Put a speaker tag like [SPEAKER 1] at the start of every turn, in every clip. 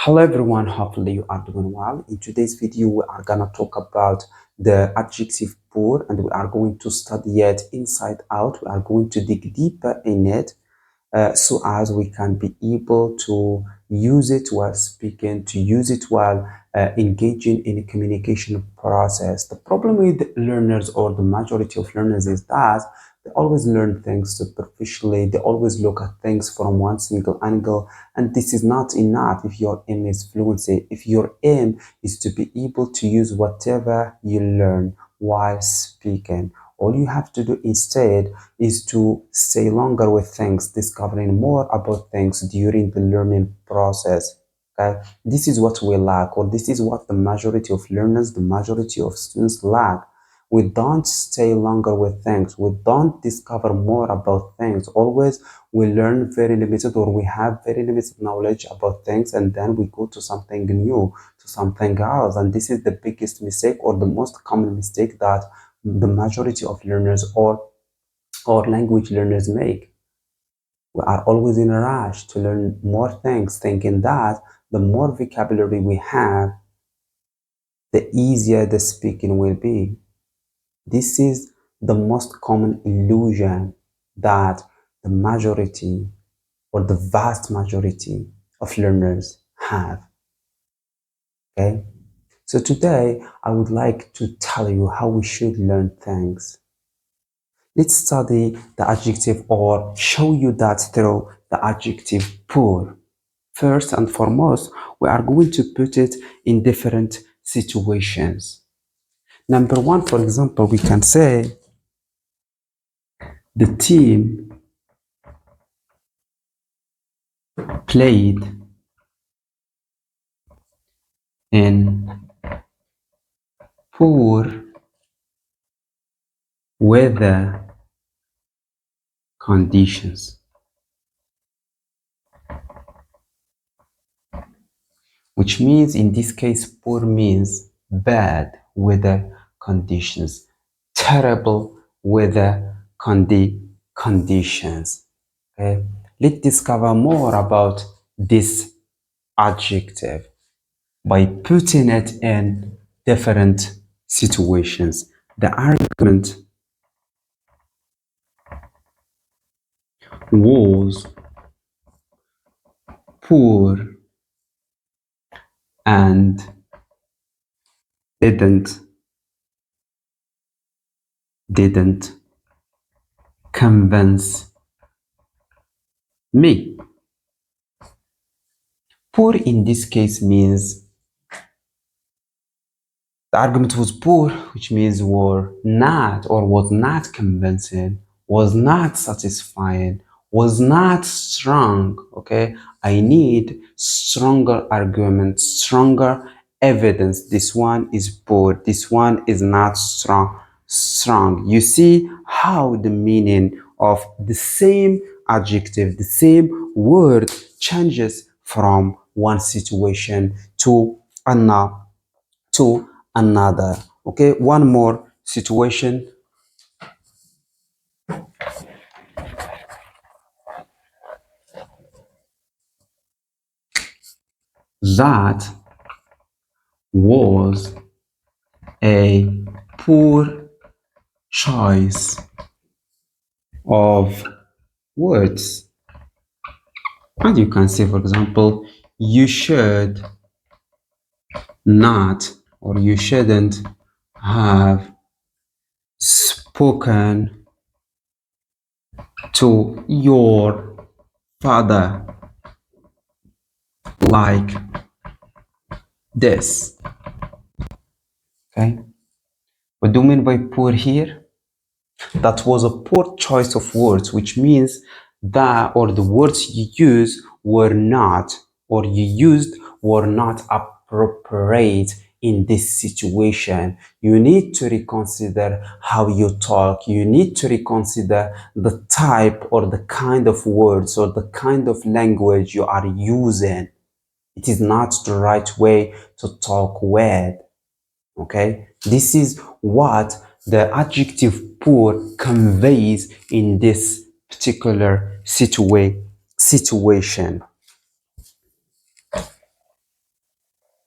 [SPEAKER 1] Hello everyone, hopefully you are doing well. In today's video, we are gonna talk about the adjective poor and we are going to study it inside out. We are going to dig deeper in it so as we can be able to use it while speaking, to use it while engaging in a communication process. The problem with learners or the majority of learners is that they always learn things superficially. They always look at things from one single angle, and this is not enough if your aim is fluency. If your aim is to be able to use whatever you learn while speaking, all you have to do instead is to stay longer with things, discovering more about things during the learning process. Okay? This is what we lack, or this is what the majority of learners, the majority of students lack. We don't stay longer with things. We don't discover more about things. Always we learn very limited or we have very limited knowledge about things and then we go to something new, to something else. And this is the biggest mistake or the most common mistake that the majority of learners or language learners make. We are always in a rush to learn more things, thinking that the more vocabulary we have, the easier the speaking will be. This is the most common illusion that the majority or the vast majority of learners have. Okay? So today I would like to tell you how we should learn things. Let's study the adjective or show you that through the adjective poor. First and foremost, we are going to put it in different situations. Number one, for example, we can say the team played in poor weather conditions, which means in this case, poor means bad weather conditions, terrible weather conditions. Okay? Let's discover more about this adjective by putting it in different situations. The argument was poor and didn't convince me. Poor in this case means the argument was poor, which means were not or was not convincing, was not satisfying, was not strong. Okay, I need stronger arguments, stronger evidence. This one is poor, this one is not strong. You see how the meaning of the same adjective, the same word changes from one situation to another to another. Okay, one more situation. That was a poor choice of words. And you can say, for example, you should not or you shouldn't have spoken to your father like this. Okay, what do you mean by poor here? That was a poor choice of words, which means that or the words you use were not or you used were not appropriate in this situation. You need to reconsider how you talk. You need to reconsider the type or the kind of words or the kind of language you are using. It is not the right way to talk with. Okay, this is what the adjective poor conveys in this particular situation.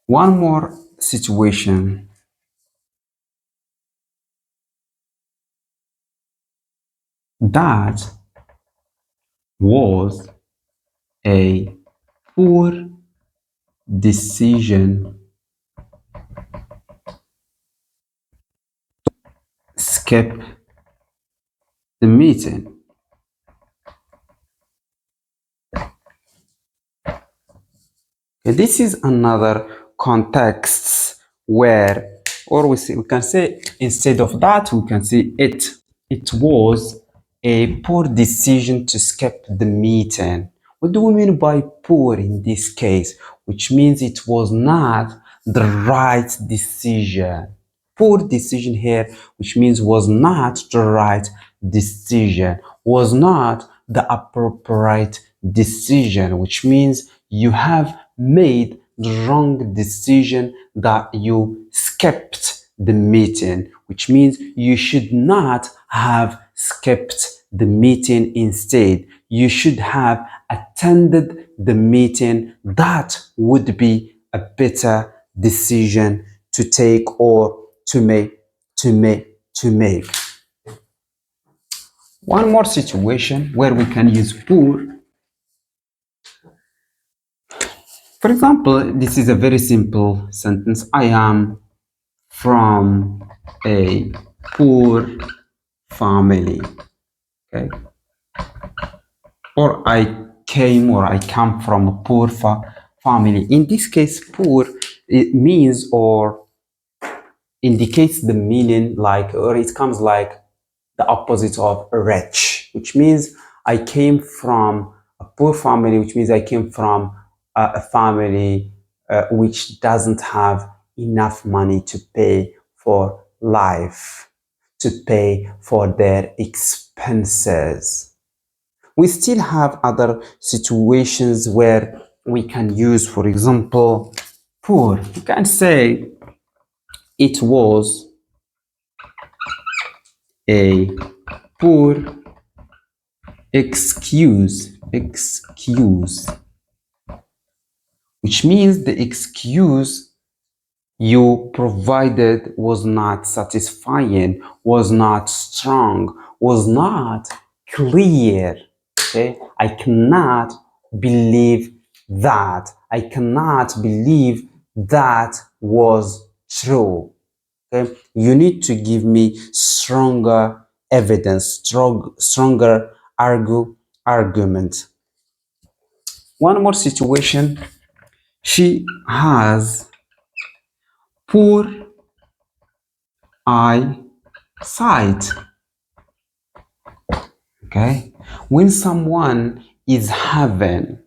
[SPEAKER 1] One more situation. That was a poor decision. Skip the meeting. This is another context where, or we can say instead of that, we can say it. It was a poor decision to skip the meeting. What do we mean by poor in this case? Which means it was not the right decision. Poor decision here, which means was not the right decision, was not the appropriate decision, which means you have made the wrong decision, that you skipped the meeting, which means you should not have skipped the meeting. Instead, you should have attended the meeting. That would be a better decision to take or to make. One more situation where we can use poor. For example, this is a very simple sentence. I am from a poor family. Okay. Or I come from a poor family. In this case, poor, it means or indicates the meaning like, or it comes like the opposite of rich, which means I came from a poor family, which means I came from a family which doesn't have enough money to pay for life, to pay for their expenses. We still have other situations where we can use, for example, poor. You can say it was a poor excuse, which means the excuse you provided was not satisfying, was not strong, was not clear. Okay, I cannot believe that. I cannot believe that was true. Okay, you need to give me stronger evidence, stronger argument. One more situation. She has poor eyesight. Okay, when someone is having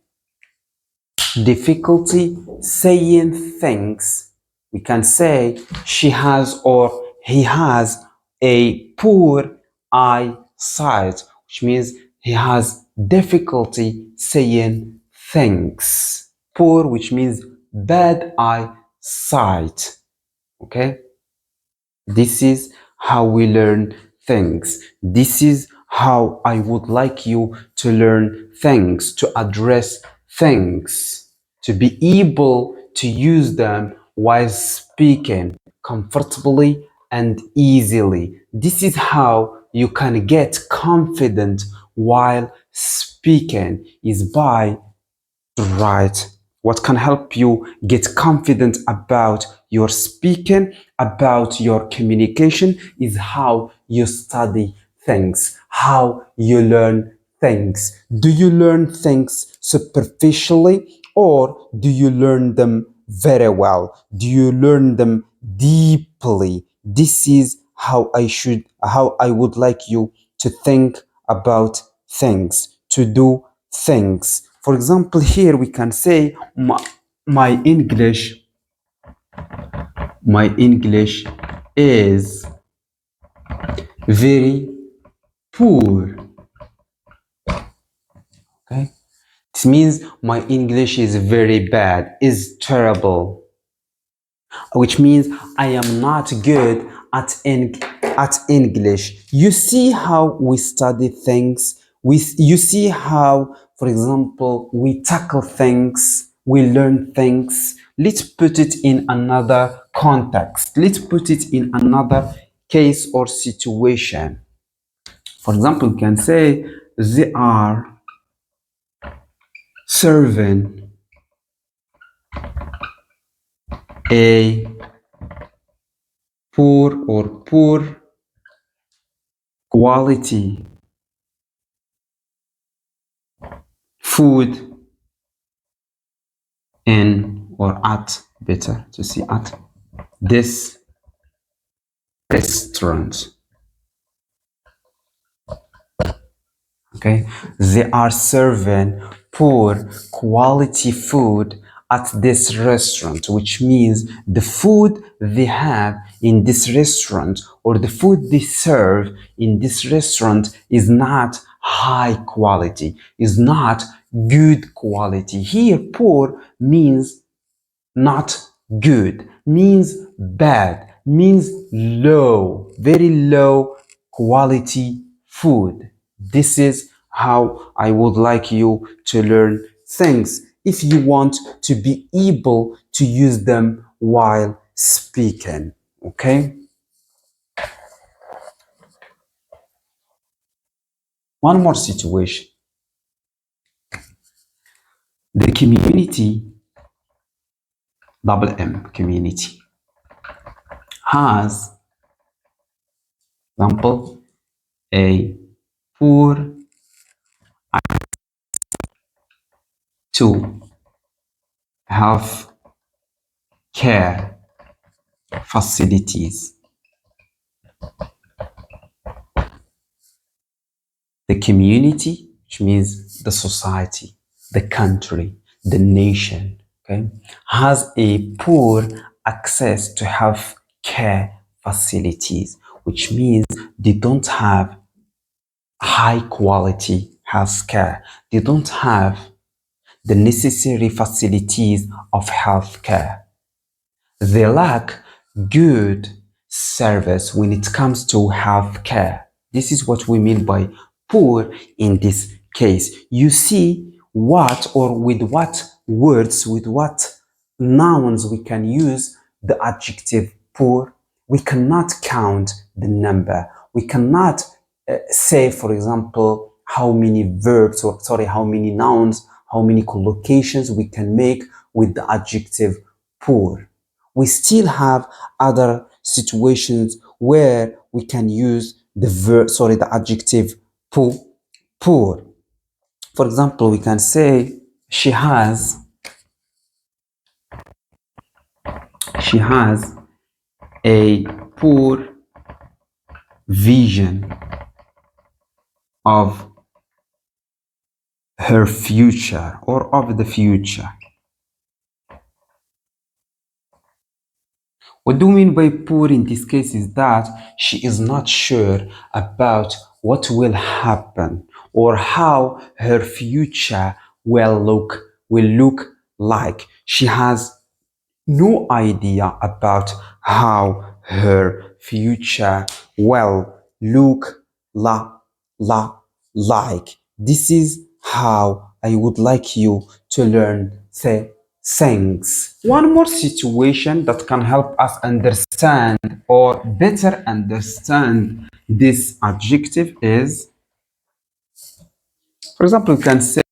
[SPEAKER 1] difficulty saying things, we can say she has or he has a poor eyesight, which means he has difficulty saying things. Poor, which means bad eyesight. Okay, this is how we learn things. This is how I would like you to learn things, to address things, to be able to use them while speaking comfortably and easily. This is how you can get confident while speaking, is by right. What can help you get confident about your speaking, about your communication, is how you study things, how you learn things. Do you learn things superficially, or do you learn them very well? Do you learn them deeply? This is how I would like you to think about things, to do things. For example, here we can say my English is very poor. Okay, this means my English is very bad, is terrible, which means I am not good at English. You see how we study things. You see how, for example, we tackle things, we learn things let's put it in another context. Let's put it in another case or situation. For example, we can say they are serving a poor quality food in or at, better to see, at this restaurant. Okay, they are serving poor quality food at this restaurant, which means the food they have in this restaurant or the food they serve in this restaurant is not high quality, is not good quality. Here, poor means not good, means bad, means low, very low quality food. This is how I would like you to learn things if you want to be able to use them while speaking. Okay? One more situation. The community, double M community, has, example, a poor to health care facilities. The community, which means the society, the country, the nation, okay, has a poor access to health care facilities, which means they don't have high quality health care. They don't have the necessary facilities of health care. They lack good service when it comes to health care. This is what we mean by poor in this case. You see what or with what words, with what nouns we can use the adjective poor. We cannot count the number. We cannot say, for example, how many verbs or how many nouns, how many collocations we can make with the adjective poor. We still have other situations where we can use the the adjective poor. For example, we can say she has a poor vision of her future or of the future. What do we mean by poor in this case is that she is not sure about what will happen or how her future will look like. She has no idea about how her future will look like. This is how I would like you to learn the things. One more situation that can help us understand or better understand this adjective is, for example, we can say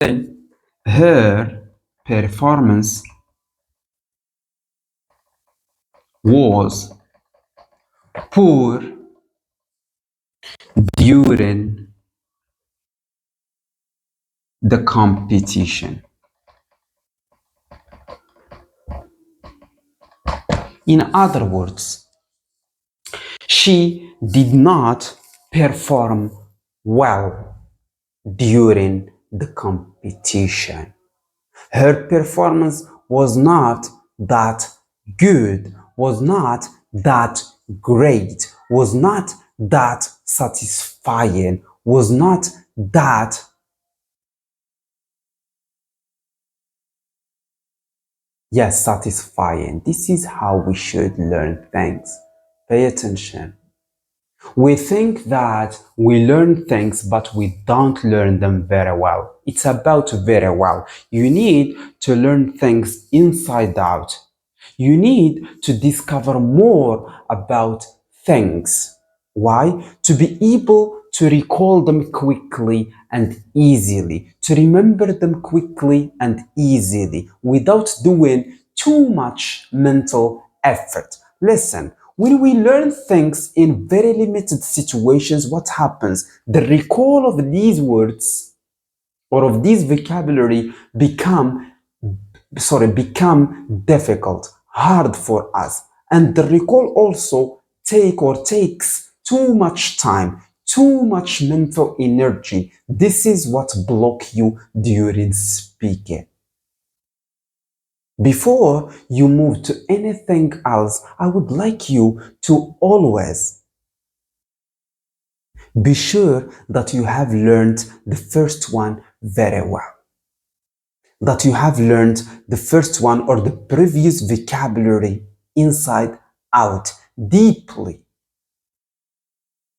[SPEAKER 1] her performance was poor during the competition. In other words, she did not perform well during the competition. Her performance was not that good, was not that great, was not that satisfying, was not that satisfying. This is how we should learn things. Pay attention. We think that we learn things, but we don't learn them very well. It's about very well. You need to learn things inside out. You need to discover more about things. Why? To be able to recall them quickly and easily, to remember them quickly and easily without doing too much mental effort. Listen, when we learn things in very limited situations, what happens? The recall of these words or of this vocabulary become difficult, hard for us. And the recall also takes too much time, too much mental energy. This is what block you during speaking. Before you move to anything else, I would like you to always be sure that you have learned the first one very well. That you have learned the first one or the previous vocabulary inside out deeply.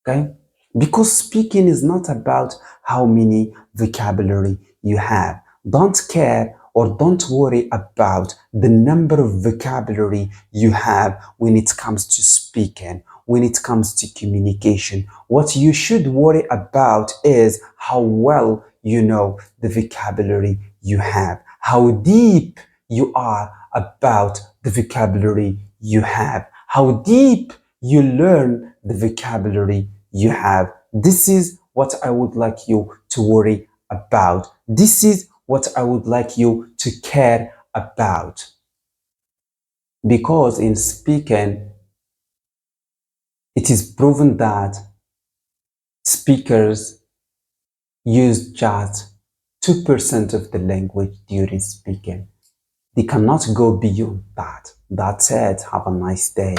[SPEAKER 1] Okay? Because speaking is not about how many vocabulary you have. Don't care or don't worry about the number of vocabulary you have when it comes to speaking, when it comes to communication. What you should worry about is how well you know the vocabulary you have, how deep you are about the vocabulary you have, how deep you learn the vocabulary you have. This is what I would like you to worry about. This is what I would like you to care about. Because in speaking, it is proven that speakers use just 2% of the language during speaking. They cannot go beyond that. That's it. Have a nice day.